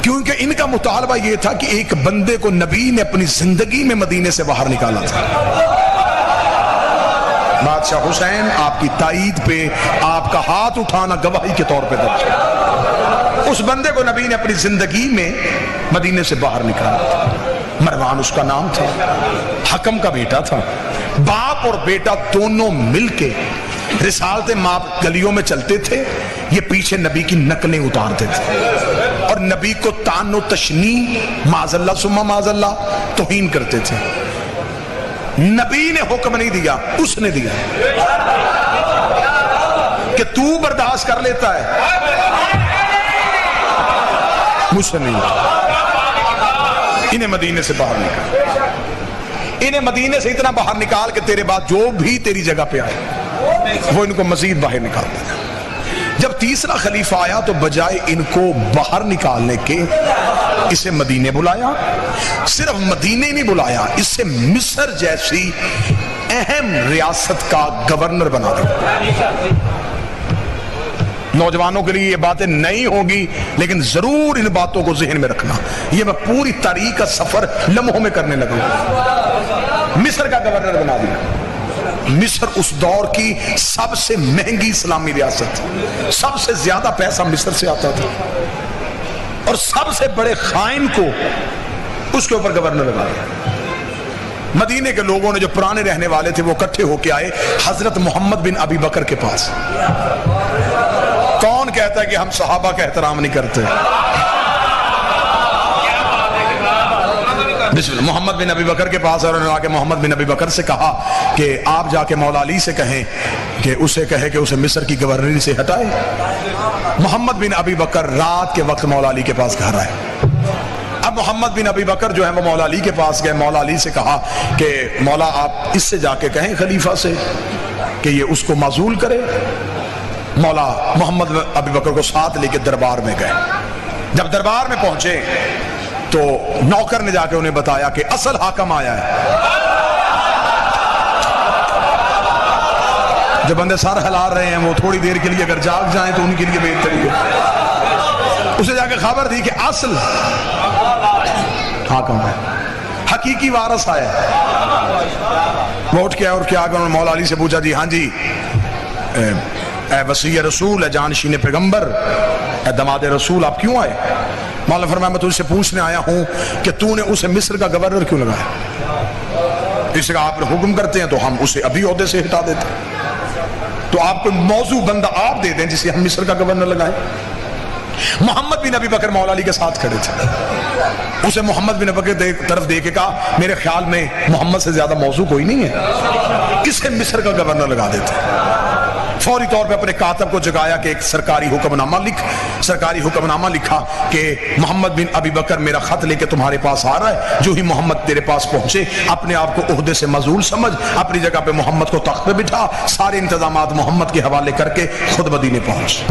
کیونکہ ان کا مطالبہ یہ تھا کہ ایک بندے کو نبی نے اپنی زندگی میں مدینے سے باہر نکالا تھا۔ بادشاہ حسین آپ کی تائید پہ آپ کا ہاتھ اٹھانا گواہی کے طور پہ درج ہے۔ اس بندے کو نبی نے اپنی زندگی میں مدینے سے باہر نکالا تھا۔ مروان اس کا نام تھا، حکم کا بیٹا تھا۔ باپ اور بیٹا دونوں مل کے رسالت ماپ گلیوں میں چلتے تھے، یہ پیچھے نبی کی نقلیں اتارتے تھے اور نبی کو طعن و تشنیع معاذ اللہ ثم معاذ اللہ توہین کرتے تھے۔ نبی نے حکم نہیں دیا، اس نے دیا کہ تو برداشت کر لیتا ہے، مجھ سے نہیں۔ انہیں مدینے سے باہر نکال، انہیں مدینے سے اتنا باہر نکال کہ تیرے بعد جو بھی تیری جگہ پہ آئے وہ ان کو مزید باہر نکال دینا۔ جب تیسرا خلیفہ آیا تو بجائے ان کو باہر نکالنے کے اسے مدینے بلایا، صرف مدینے نہیں بلایا، اسے مصر جیسی اہم ریاست کا گورنر بنا دیا۔ نوجوانوں کے لیے یہ باتیں نہیں ہوگی لیکن ضرور ان باتوں کو ذہن میں رکھنا، یہ میں پوری تاریخ کا سفر لمحوں میں کرنے لگا ہوں۔ مصر کا گورنر بنا دیا۔ مصر اس دور کی سب سے مہنگی اسلامی ریاست، سب سے زیادہ پیسہ مصر سے آتا تھا اور سب سے بڑے خائن کو اس کے اوپر گورنر بنا دیا۔ مدینے کے لوگوں نے جو پرانے رہنے والے تھے وہ اکٹھے ہو کے آئے حضرت محمد بن ابی بکر کے پاس۔ کون کہتا ہے کہ ہم صحابہ کا احترام نہیں کرتے؟ بسم اللہ۔ محمد بن ابی بکر کے پاس اور انہوں نے آ کے محمد بن ابی بکر سے کہا کہ آپ جا کے مولا علی سے کہیں کہ اسے کہے کہ اسے مصر کی گورنری سے ہٹائے۔ محمد بن ابی بکر رات کے وقت مولا علی کے پاس گھر آئے۔ اب محمد بن ابی بکر جو ہے وہ مولا علی کے پاس گئے، مولا علی سے کہا کہ مولا آپ اس سے جا کے کہیں خلیفہ سے کہ یہ اس کو معزول کرے۔ مولا محمد بن ابی بکر کو ساتھ لے کے دربار میں گئے۔ جب دربار میں پہنچے تو نوکر نے جا کے انہیں بتایا کہ اصل حاکم آیا ہے۔ جو بندے سر ہلا رہے ہیں وہ تھوڑی دیر کے لیے اگر جاگ جائیں تو ان کے لیے بہتری ہے۔ اسے جا کے خبر دی کہ اصل حاکم ہے، حقیقی وارث آیا ہے۔ وہ اٹھ کے اور کیا کہ انہوں نے مولا علی سے پوچھا، جی ہاں جی اے وصی رسول، اے جانشین پیغمبر، اے دماد رسول، آپ کیوں آئے؟ مولا فرمایا میں تجھ سے پوچھنے آیا ہوں کہ تو نے اسے مصر کا گورنر کیوں لگایا؟ اس کا آپ حکم کرتے ہیں تو ہم اسے ابھی عہدے سے ہٹا دیتے، تو آپ کو موضوع بندہ آپ دے دیں جسے ہم مصر کا گورنر لگائیں۔ محمد بن ابی بکر مولا علی کے ساتھ کھڑے تھے۔ اسے محمد بن ابی بکر طرف دے کے کہا میرے خیال میں محمد سے زیادہ موضوع کوئی نہیں ہے، اسے مصر کا گورنر لگا دیتے۔ فوری طور پہ اپنے کاتب کو جگایا کہ ایک سرکاری حکم نامہ لکھا کہ محمد بن ابی بکر میرا خط لے کے تمہارے پاس آ رہا ہے، جو ہی محمد تیرے پاس پہنچے اپنے آپ کو عہدے سے معزول سمجھ، اپنی جگہ پہ محمد کو تخت پہ بٹھا، سارے انتظامات محمد کے حوالے کر کے خود مدینے پہنچ۔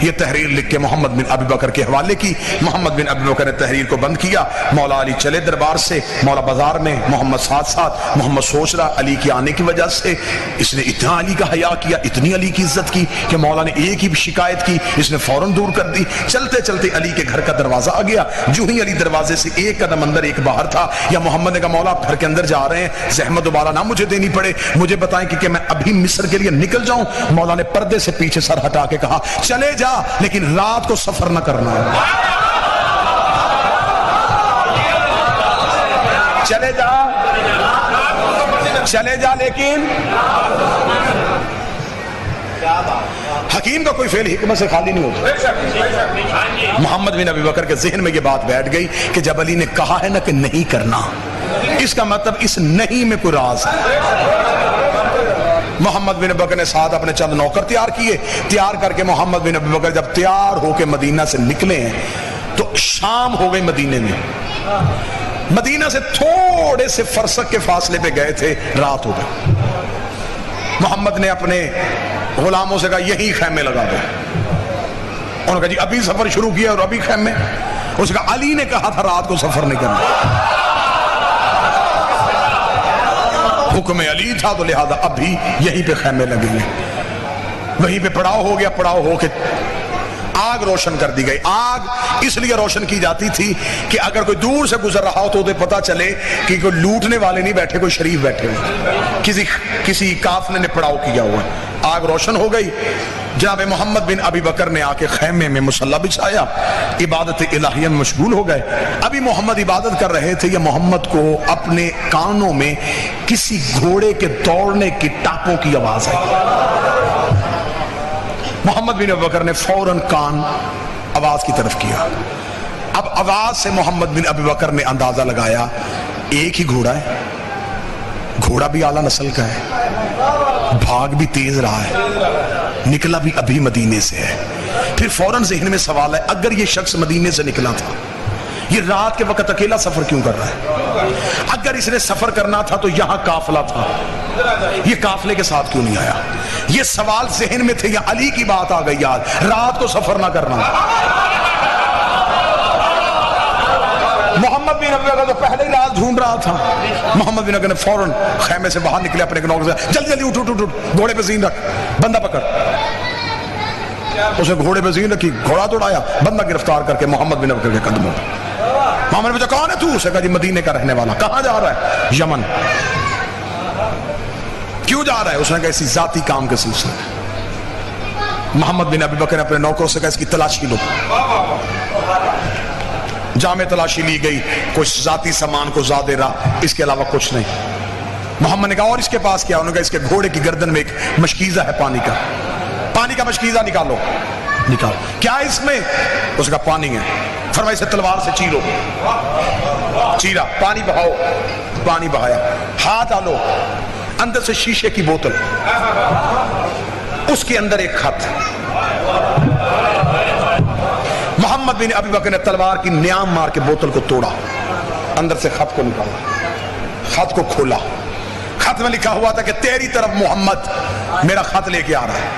یہ تحریر لکھ کے محمد بن ابی بکر کے حوالے کی۔ محمد بن ابی بکر نے تحریر کو بند کیا۔ مولا علی چلے دربار سے، مولا بازار میں، محمد ساتھ، محمد سوچ رہا علی کے آنے کی وجہ سے اس نے اتنا علی کا حیا کیا، اتنی علی کی عزت کی کہ مولا نے ایک ہی شکایت کی، اس نے فوراً دور کر دی۔ چلتے چلتے علی کے گھر کا دروازہ آ گیا، جو ہی علی دروازے سے ایک قدم اندر ایک باہر تھا، یا محمد نے کہا مولا آپ گھر کے اندر جا رہے ہیں، زحمت دوبارہ نہ مجھے دینی پڑے، مجھے بتائیں کہ میں ابھی مصر کے لیے نکل جاؤں؟ مولا نے پردے سے پیچھے سر ہٹا کے کہا چلے جا لیکن رات کو سفر نہ کرنا ہے۔ چلے جا لیکن حکیم کا کوئی فعل حکمت سے خالی نہیں ہوتا۔ محمد بن ابی بکر کے ذہن میں یہ بات بیٹھ گئی کہ جب علی نے کہا ہے نا کہ نہیں کرنا، اس کا مطلب اس نہیں میں کوئی راز ہے۔ محمد بن ابی بکر نے ساتھ اپنے چند نوکر تیار کیے، تیار کر کے محمد بن ابی بکر جب تیار ہو کے مدینہ سے نکلے ہیں تو شام ہو گئی مدینے میں۔ مدینہ سے تھوڑے سے فرسخ کے فاصلے پہ گئے تھے، رات ہو گئی۔ محمد نے اپنے غلاموں سے کہا یہی خیمے لگا دو۔ انہوں نے کہا جی ابھی سفر شروع کیا اور ابھی خیمے؟ اس نے کہا علی نے کہا تھا رات کو سفر نہیں کرنا، حکم علی تھا تو لہذا ابھی یہیں پہ خیمے لگے ہیں۔ وہیں پہ پڑاؤ ہو گیا، پڑاؤ ہو کے آگ روشن کر دی گئی. آگ اس لیے روشن کی جاتی تھی کہ اگر کوئی دور سے گزر رہا ہو تو اسے پتا چلے کہ کوئی لوٹنے والے نہیں بیٹھے, کوئی شریف بیٹھے ہوئے, کسی قافلے نے پڑاؤ کیا ہوا. آگ روشن ہو گئی. جناب محمد بن ابی بکر نے آ کے خیمے میں مصلی بچھایا, عبادت الہیہ میں مشغول ہو گئے. ابھی محمد عبادت کر رہے تھے, یا محمد کو اپنے کانوں میں کسی گھوڑے کے دوڑنے کی ٹاپوں کی آواز آئی. محمد بن ابی بکر نے فوراً کان آواز کی طرف کیا. اب آواز سے محمد بن ابی بکر نے اندازہ لگایا ایک ہی گھوڑا ہے, گھوڑا بھی اعلیٰ نسل کا ہے, بھاگ بھی تیز رہا ہے, نکلا بھی ابھی مدینے سے ہے. پھر فوراً ذہن میں سوال ہے, اگر یہ شخص مدینے سے نکلا تھا, یہ رات کے وقت اکیلا سفر کیوں کر رہا ہے؟ اگر اس نے سفر کرنا تھا تو یہاں قافلہ تھا, یہ قافلے کے ساتھ کیوں نہیں آیا؟ یہ سوال ذہن میں تھے, یا علی کی بات آ گئی یاد, رات کو سفر نہ کرنا. محمد بن ابی بکر تو پہلے ہی راز ڈھونڈ رہا تھا. محمد بن ابی بکر نے فوراً خیمے سے باہر نکلے, اپنے نوکر سے جلدی جلدی اٹھ اٹھ اٹھ, گھوڑے پہ زین رکھ, بندہ پکڑ. اسے گھوڑے پہ زین رکھی, گھوڑا دوڑایا, بندہ گرفتار کر کے محمد بن ابی بکر کے قدموں پہ. محمد نے پوچھا کون ہے تو؟ اسے کہا جی مدینے کا رہنے والا. کہاں جا رہا ہے؟ یمن. کیوں جا رہا ہے؟ اس نے کہا اسی ذاتی کام کے سلسلے میں. محمد بن ابی بکر نے اپنے نوکروں سے کہا اس کی تلاشی لو. جامع تلاشی لی گئی, کچھ ذاتی سامان کو زیادہ رہا, اس کے علاوہ کچھ نہیں. محمد نے کہا اور اس کے پاس کیا؟ انہوں نے کہا اس کے گھوڑے کی گردن میں ایک مشکیزہ ہے پانی کا, پانی کا مشکیزہ نکالو. نکالو. کیا اس میں؟ اس کا پانی ہے. فرمایا اسے تلوار سے چیرو. چیرا, پانی بہاؤ, پانی بہایا. ہاتھ ڈالو, اندر سے شیشے کی بوتل, اس کے اندر ایک خط. محمد بن ابی بکر نے تلوار کی نیام مار کے بوتل کو توڑا, اندر سے خط کو نکالا, خط کو کھولا. خط میں لکھا ہوا تھا کہ تیری طرف محمد میرا خط لے کے آ رہا ہے.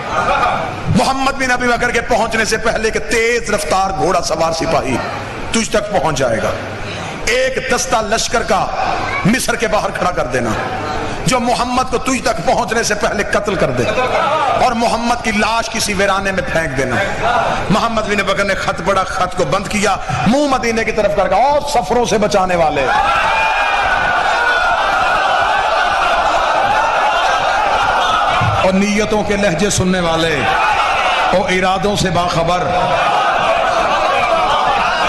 محمد بن ابی بکر کے پہنچنے سے پہلے کہ تیز رفتار گھوڑا سوار سپاہی تجھ تک پہنچ جائے گا. ایک دستہ لشکر کا مصر کے باہر کھڑا کر دینا جو محمد کو تجھ تک پہنچنے سے پہلے قتل کر دے, اور محمد کی لاش کسی ویرانے میں پھینک دینا. محمد بن بکر نے خط پڑھا, خط کو بند کیا, منہ مدینے کی طرف کر کہا اور سفروں سے بچانے والے, اور نیتوں کے لہجے سننے والے, اور ارادوں سے باخبر,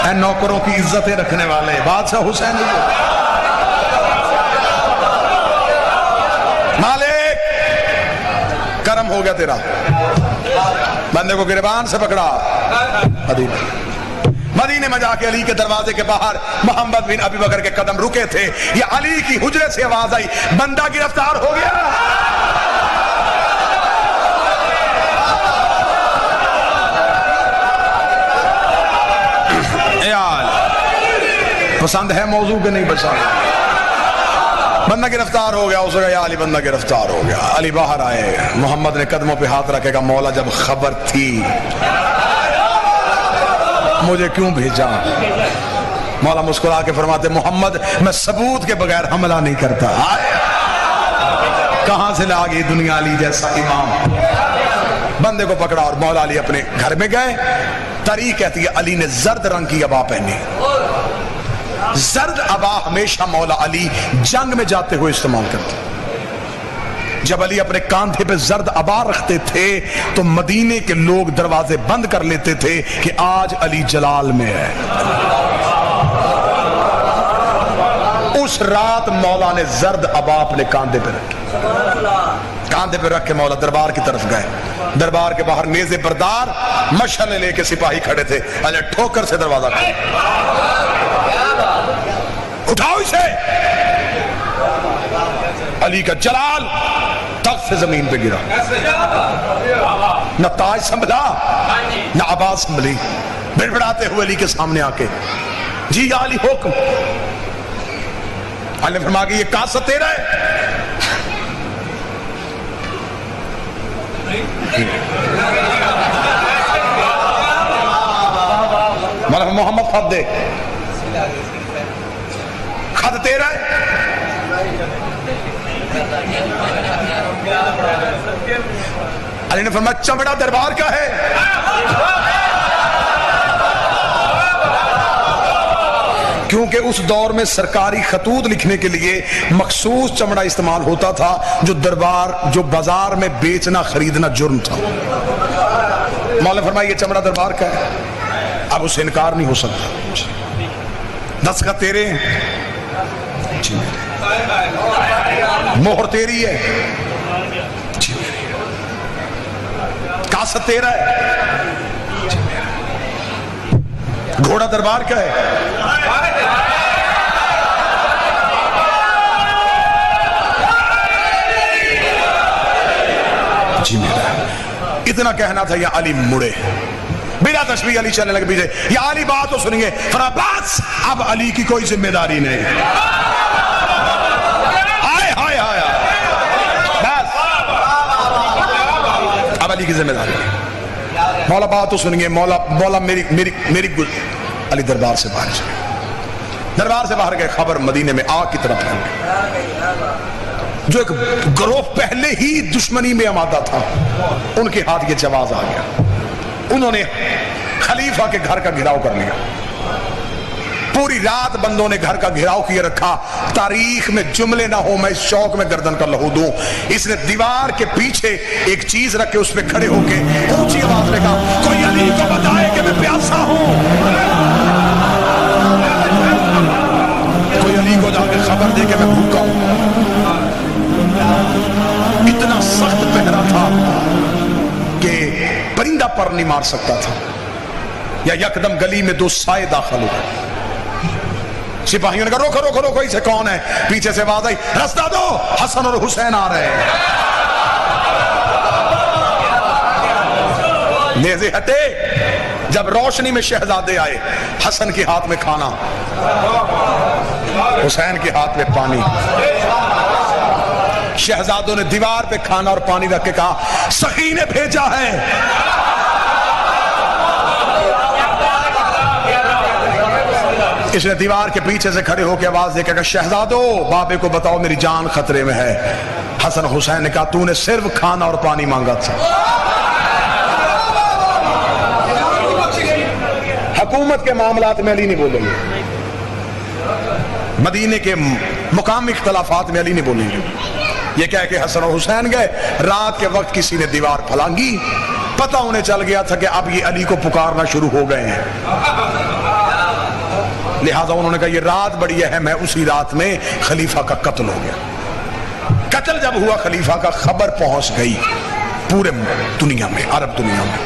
اے نوکروں کی عزتیں رکھنے والے, بادشاہ حسین مالک کرم ہو گیا تیرا, بندے کو گریبان سے پکڑا. مدینے میں جا کے علی کے دروازے کے باہر محمد بن ابی بکر کے قدم رکے تھے, یہ علی کی حجرے سے آواز آئی بندہ گرفتار ہو گیا. پسند ہے موضوع کے نہیں بچا, بندہ گرفتار ہو گیا. اس نے کہا یا علی بندہ گرفتار ہو گیا. علی باہر آئے, محمد نے قدموں پہ ہاتھ رکھے گا مولا جب خبر تھی مجھے کیوں بھیجا؟ مولا مسکرا کے فرماتے محمد میں ثبوت کے بغیر حملہ نہیں کرتا. کہاں سے لا گئی دنیا علی جیسا امام. بندے کو پکڑا اور مولا علی اپنے گھر میں گئے. تاریخ کہتی ہے علی نے زرد رنگ کی عبا پہنی. زرد عبا ہمیشہ مولا علی جنگ میں جاتے ہوئے استعمال کرتے. جب علی اپنے کاندھے پہ زرد عبا رکھتے تھے تو مدینے کے لوگ دروازے بند کر لیتے تھے کہ آج علی جلال میں ہے. اس رات مولا نے زرد عبا اپنے کاندھے پہ رکھی. کاندھے پہ رکھ کے مولا دربار کی طرف گئے. دربار کے باہر نیزے بردار مشعلیں لے کے سپاہی کھڑے تھے. علی ٹھوکر سے دروازہ کھولا, اٹھاؤ اسے. علی کا جلال تخت سے زمین پہ گرا, نہ تاج سنبھلا نہ عبا سنبھلی. بڑبڑاتے ہوئے علی کے سامنے آ کے جی یا علی حکم. علی نے فرمایا کہ یہ کاسہ تیرا ہے. مولانا محمد خط دے, خط تیرا ہے. علی نے فرمایا چمڑا دربار کا ہے. کیونکہ اس دور میں سرکاری خطوط لکھنے کے لیے مخصوص چمڑا استعمال ہوتا تھا جو بازار میں بیچنا خریدنا جرم تھا۔ مولا فرمایا یہ چمڑا دربار کا ہے، اب اس سے انکار نہیں ہو سکتا۔ دستخط تیرے ہیں، مہر تیری ہے، کاسٹ تیرا ہے، گھوڑا دربار کا ہے، جی میرا۔ اتنا کہنا تھا یا علی مڑے بلا تشبیہ، علی چلنے لگے پیچھے، یا علی بات تو سنیے، فرمایا بس اب علی کی کوئی ذمہ داری نہیں، ہائے ہائے ہائے، بس اب علی کی ذمہ داری نہیں۔ مولا بات تو سنیے، مولا میری علی دربار سے باہر چلے، دربار سے باہر گئے، خبر مدینے میں آگ کی طرف پھیل گئی۔ جو ایک گروہ پہلے ہی دشمنی میں آمادہ تھا، ان کے ہاتھ یہ جواز آ گیا، انہوں نے خلیفہ کے گھر کا گھیراؤ کر لیا، پوری رات بندوں نے گھر کا گھیراؤ کیے رکھا، تاریخ میں جملے نہ ہو میں اس شوق میں گردن کا لہو دوں، اس نے دیوار کے پیچھے ایک چیز رکھ کے اس پہ کھڑے ہو کے اونچی آواز میں کہا، کوئی علی کو بتائے کہ میں پیاسا ہوں، کوئی علی کو جا کے خبر دے کہ میں بھوکا ہوں۔ اتنا سخت پہرا تھا کہ پرندہ پر نہیں مار سکتا تھا، یا یکدم گلی میں دو سائے داخل ہو گئے، سپاہیوں نے کہا روکو روکو روکو، اسے کون ہے؟ پیچھے سے آواز آئی، رستہ دو، حسن اور حسین آ رہے ہیں۔ نیزے ہٹے، جب روشنی میں شہزادے آئے، حسن کے ہاتھ میں کھانا، حسین کے ہاتھ میں پانی، شہزادوں نے دیوار پہ کھانا اور پانی رکھ کے کہا سخی نے بھیجا ہے۔ اس نے دیوار کے پیچھے سے کھڑے ہو کے آواز دے کے کہا شہزادو بابے کو بتاؤ میری جان خطرے میں ہے۔ حسن حسین نے کہا تو نے صرف کھانا اور پانی مانگا تھا۔ حکومت کے معاملات میں علی نہیں بولیں گے، مدینے کے مقامی اختلافات میں علی نہیں بولیں گے۔ یہ کہہ کہ حسن اور حسین گئے، رات کے وقت کسی نے دیوار پھلانگی، پتہ انہیں چل گیا تھا کہ اب یہ علی کو پکارنا شروع ہو گئے ہیں، لہٰذا انہوں نے کہا یہ رات بڑی اہم ہے۔ اسی رات میں خلیفہ کا قتل ہو گیا۔ قتل جب ہوا خلیفہ کا، خبر پہنچ گئی پورے دنیا میں، عرب دنیا میں۔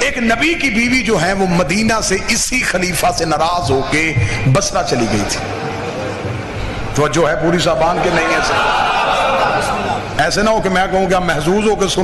ایک نبی کی بیوی جو ہے وہ مدینہ سے اسی خلیفہ سے ناراض ہو کے بصرہ چلی گئی تھی۔ تو جو ہے پوری صاحبان کے نہیں ایسے نہ ہو کہ میں کہوں کہ محظوظ ہو کے سن